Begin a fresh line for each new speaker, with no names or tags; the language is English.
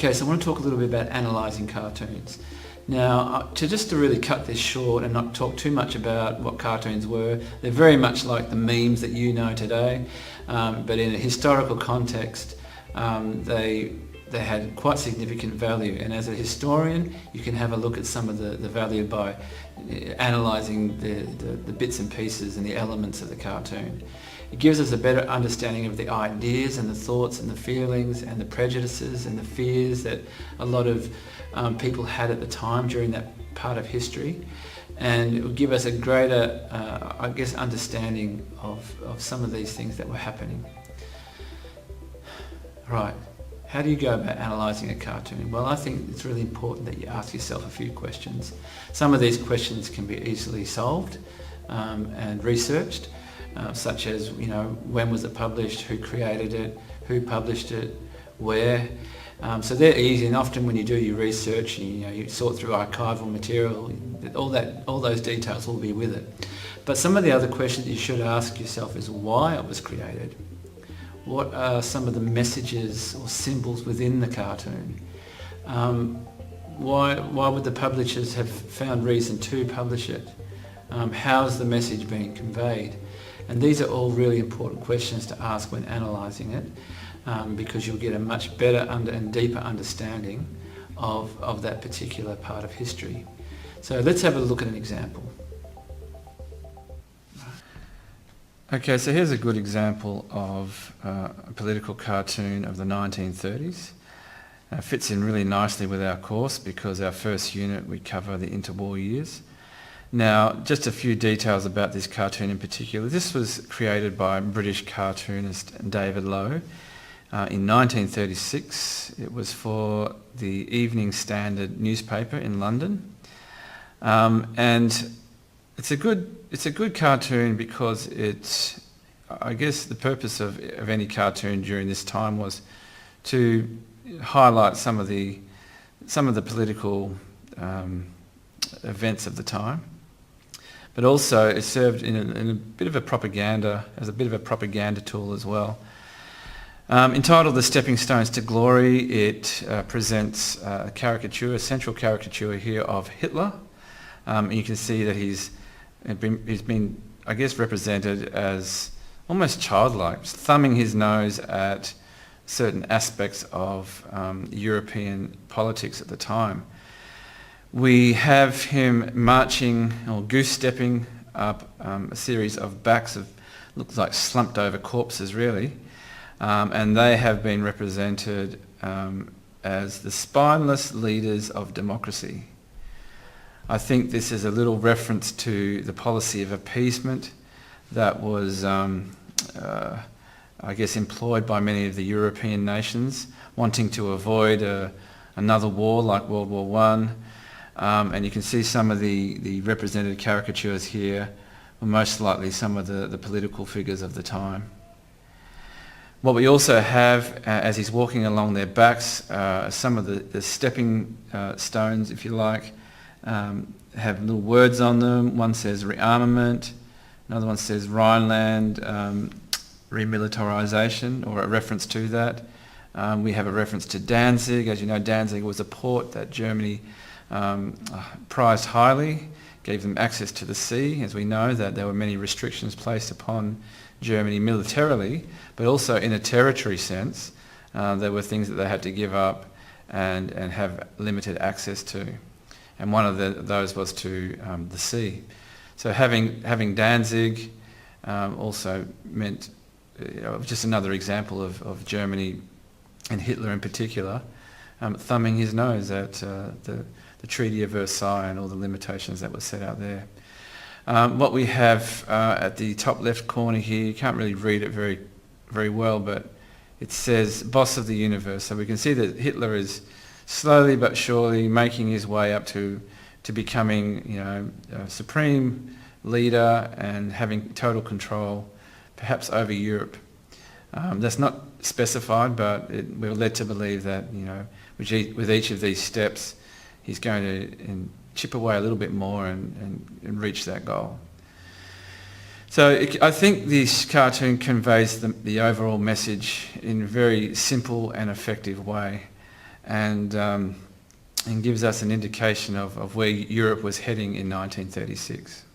Okay, so I want to talk a little bit about analysing cartoons. Now, to really cut this short and not talk too much about what cartoons were, they're very much like the memes that you know today, but in a historical context, they had quite significant value. And as a historian, you can have a look at some of the value by analysing the bits and pieces and the elements of the cartoon. It gives us a better understanding of the ideas and the thoughts and the feelings and the prejudices and the fears that a lot of people had at the time during that part of history. And it will give us a greater, understanding of some of these things that were happening. Right. How do you go about analysing a cartoon? Well, I think it's really important that you ask yourself a few questions. Some of these questions can be easily solved and researched. Such as, when was it published, who created it, who published it, where. So they're easy, and often when you do your research, you sort through archival material, all those details will be with it. But some of the other questions you should ask yourself is why it was created. What are some of the messages or symbols within the cartoon? Why would the publishers have found reason to publish it? How's the message being conveyed? And these are all really important questions to ask when analysing it, because you'll get a much better and deeper understanding of that particular part of history. So let's have a look at an example. Okay, so here's a good example of a political cartoon of the 1930s. Fits in really nicely with our course because our first unit we cover the interwar years. Now, just a few details about this cartoon in particular. This was created by British cartoonist David Lowe in 1936. It was for the Evening Standard newspaper in London. And it's a good cartoon because I guess the purpose of any cartoon during this time was to highlight some of the political events of the time. But also it served in a bit of a propaganda, as a bit of a propaganda tool as well. Entitled The Stepping Stones to Glory, it presents a central caricature here of Hitler. And you can see that he's been, I guess, represented as almost childlike, thumbing his nose at certain aspects of European politics at the time. We have him marching or goose-stepping up a series of backs of, looks like slumped over corpses really, and they have been represented as the spineless leaders of democracy. I think this is a little reference to the policy of appeasement that was, employed by many of the European nations, wanting to avoid another war like World War One. And you can see some of the represented caricatures here were most likely some of the political figures of the time. What we also have, as he's walking along their backs, some of the stepping stones, if you like, have little words on them. One says rearmament, another one says Rhineland remilitarization, or a reference to that. We have a reference to Danzig. As you know, Danzig was a port that Germany prized highly, gave them access to the sea. As we know, that there were many restrictions placed upon Germany militarily, but also in a territory sense, there were things that they had to give up and have limited access to. And one of those was to the sea. So having Danzig also meant just another example of Germany and Hitler in particular thumbing his nose at the Treaty of Versailles and all the limitations that were set out there. What we have at the top left corner here, you can't really read it very, very well, but it says boss of the universe. So we can see that Hitler is slowly but surely making his way up to becoming, a supreme leader and having total control, perhaps over Europe. That's not specified, but we're led to believe that, with each of these steps, he's going to chip away a little bit more and reach that goal. So I think this cartoon conveys the overall message in a very simple and effective way. and gives us an indication of where Europe was heading in 1936.